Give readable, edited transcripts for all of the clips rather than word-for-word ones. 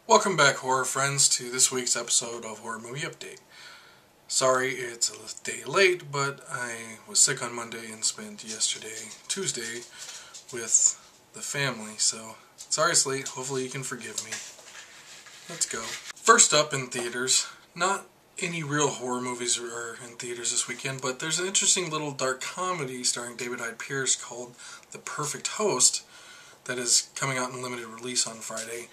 Welcome back, horror friends, to this week's episode of Horror Movie Update. Sorry it's a day late, but I was sick on Monday and spent yesterday, Tuesday, with the family, so sorry it's late. Hopefully you can forgive me. Let's go. First up in theaters, not any real horror movies are in theaters this weekend, but there's an interesting little dark comedy starring David Hyde Pierce called The Perfect Host that is coming out in limited release on Friday.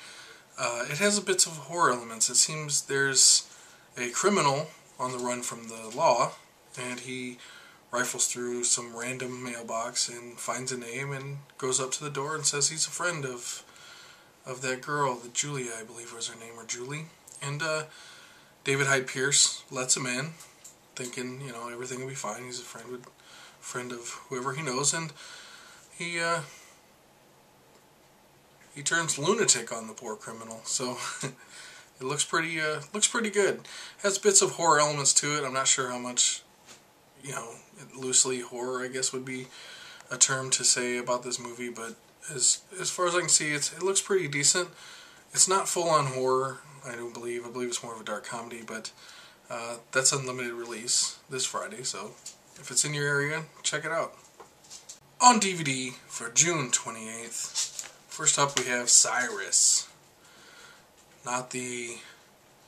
It has bits of horror elements. It seems there's a criminal on the run from the law, and he rifles through some random mailbox and finds a name and goes up to the door and says he's a friend of that girl, the Julia, I believe was her name, or Julie. And David Hyde Pierce lets him in, thinking, everything will be fine. He's a friend of whoever he knows, and he turns lunatic on the poor criminal. So it looks pretty good. Has bits of horror elements to it. I'm not sure how much, loosely horror, I guess, would be a term to say about this movie, but as far as I can see, it looks pretty decent. It's not full-on horror, I believe it's more of a dark comedy, but that's a limited release this Friday, so if it's in your area, check it out. On DVD for June 28th, first up we have Cyrus. Not the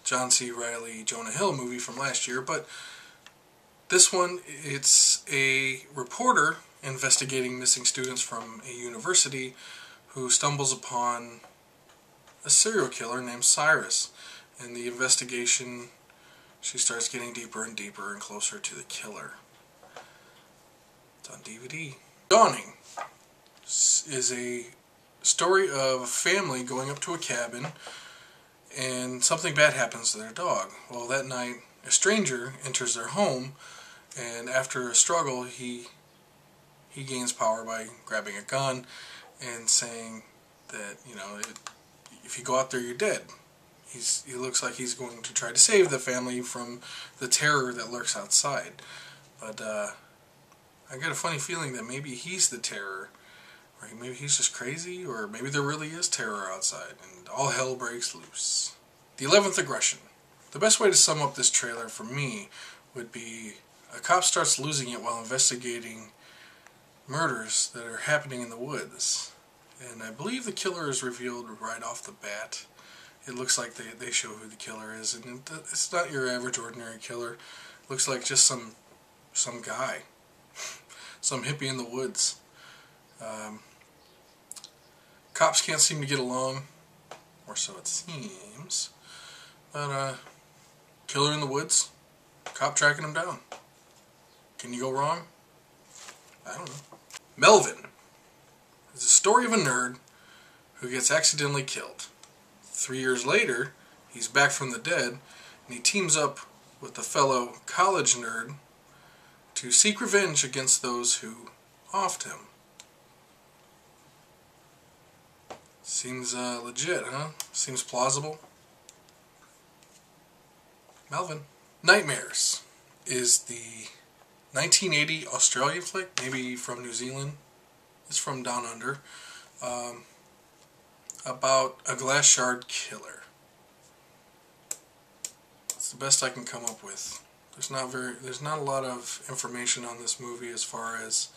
John C. Reilly, Jonah Hill movie from last year, but this one, it's a reporter investigating missing students from a university who stumbles upon a serial killer named Cyrus. In the investigation, she starts getting deeper and deeper and closer to the killer. It's on DVD. Dawning is a story of a family going up to a cabin and something bad happens to their dog. Well, that night, a stranger enters their home, and after a struggle, he gains power by grabbing a gun and saying that, if you go out there, you're dead. He looks like he's going to try to save the family from the terror that lurks outside. But I got a funny feeling that maybe he's the terror. Or maybe he's just crazy, or maybe there really is terror outside, and all hell breaks loose. The 11th Aggression. The best way to sum up this trailer for me would be a cop starts losing it while investigating murders that are happening in the woods. And I believe the killer is revealed right off the bat. It looks like they show who the killer is, and it's not your average ordinary killer. It looks like just some guy. Some hippie in the woods. Cops can't seem to get along, or so it seems. But killer in the woods, cop tracking him down. Can you go wrong? I don't know. Melvin is the story of a nerd who gets accidentally killed. 3 years later, he's back from the dead, and he teams up with a fellow college nerd to seek revenge against those who offed him. Seems legit, huh? Seems plausible. Melvin. Nightmares is the 1980 Australian flick, maybe from New Zealand. It's from Down Under. About a glass shard killer. That's the best I can come up with. There's not a lot of information on this movie as far as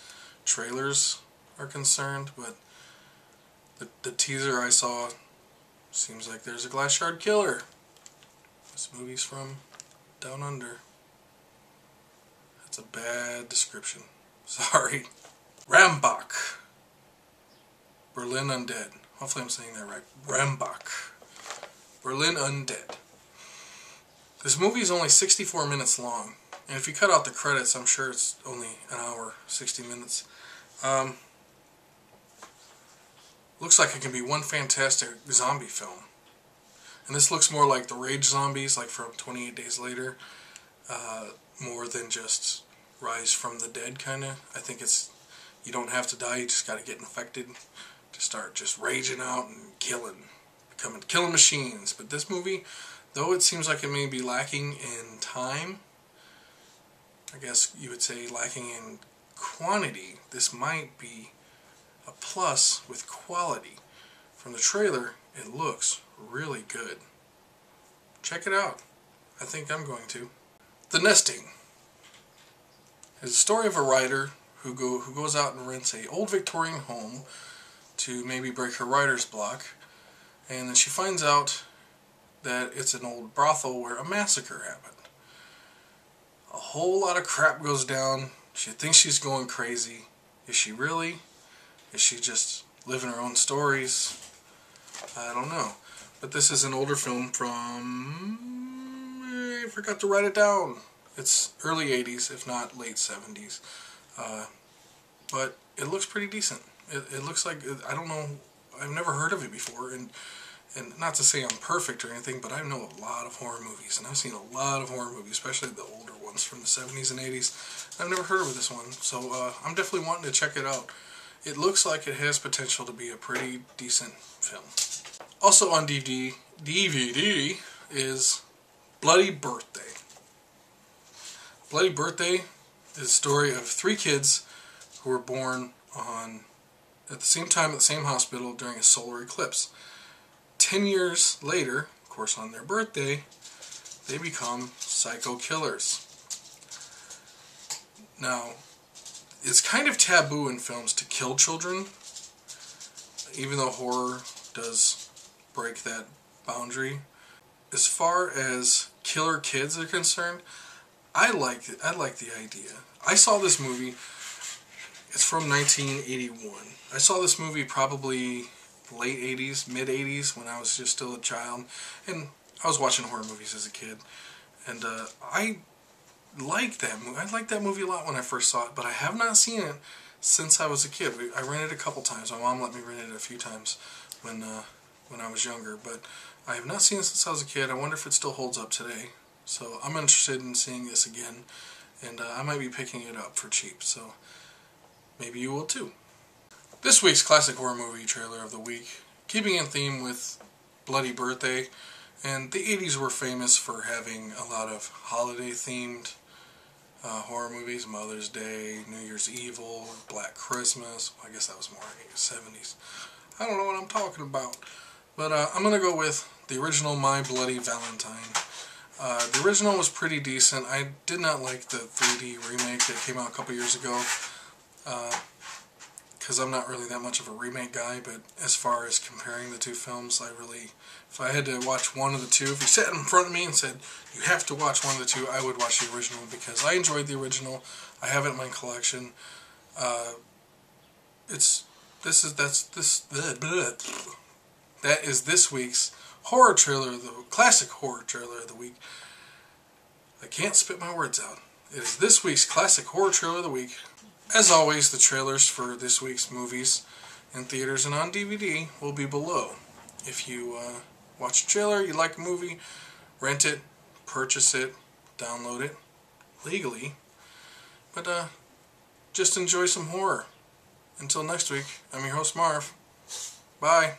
trailers are concerned, but the teaser I saw seems like there's a glass shard killer. This movie's from Down Under. That's a bad description. Sorry. Rambach. Berlin Undead. Hopefully I'm saying that right. Rambach. Berlin Undead. This movie is only 64 minutes long. And if you cut out the credits, I'm sure it's only an hour, 60 minutes. Looks like it can be one fantastic zombie film. And this looks more like the Rage Zombies, like from 28 Days Later, more than just Rise from the Dead, kind of. I think you don't have to die, you just got to get infected to start just raging out and becoming killing machines. But this movie, though it seems like it may be lacking in time, I guess you would say lacking in quantity, this might be a plus with quality. From the trailer, it looks really good. Check it out. I think I'm going to. The Nesting is the story of a writer who goes out and rents a old Victorian home to maybe break her writer's block, and then she finds out that it's an old brothel where a massacre happened. A whole lot of crap goes down. She thinks she's going crazy. Is she really? Is she just living her own stories? I don't know. But this is an older film from... I forgot to write it down. It's early 80s, if not late 70s. But it looks pretty decent. It looks like... I don't know. I've never heard of it before. And not to say I'm perfect or anything, but I know a lot of horror movies. And I've seen a lot of horror movies, especially the older ones from the 70s and 80s. I've never heard of this one. So I'm definitely wanting to check it out. It looks like it has potential to be a pretty decent film. Also on DVD is Bloody Birthday. Bloody Birthday is the story of 3 kids who were born at the same time at the same hospital during a solar eclipse. 10 years later, of course on their birthday, they become psycho killers. Now, it's kind of taboo in films to kill children, even though horror does break that boundary. As far as killer kids are concerned, I like the idea. I saw this movie, it's from 1981. I saw this movie probably late 80s, mid 80s, when I was just still a child, and I was watching horror movies as a kid, and I liked that movie. I liked that movie a lot when I first saw it, but I have not seen it since I was a kid. I rented it a couple times. My mom let me rent it a few times when I was younger, but I have not seen it since I was a kid. I wonder if it still holds up today. So I'm interested in seeing this again, and I might be picking it up for cheap, so maybe you will too. This week's classic horror movie trailer of the week, keeping in theme with Bloody Birthday, and the 80s were famous for having a lot of holiday-themed horror movies. Mother's Day, New Year's Evil, Black Christmas. I guess that was more in the 70s. I don't know what I'm talking about. But I'm going to go with the original My Bloody Valentine. The original was pretty decent. I did not like the 3D remake that came out a couple years ago, because I'm not really that much of a remake guy, but as far as comparing the two films, if I had to watch one of the two, if you sat in front of me and said, you have to watch one of the two, I would watch the original, because I enjoyed the original. I have it in my collection. That is this week's horror trailer, the classic horror trailer of the week. I can't spit my words out. It is this week's classic horror trailer of the week. As always, the trailers for this week's movies in theaters and on DVD will be below. If you watch a trailer, you like a movie, rent it, purchase it, download it, legally. But just enjoy some horror. Until next week, I'm your host Marv. Bye.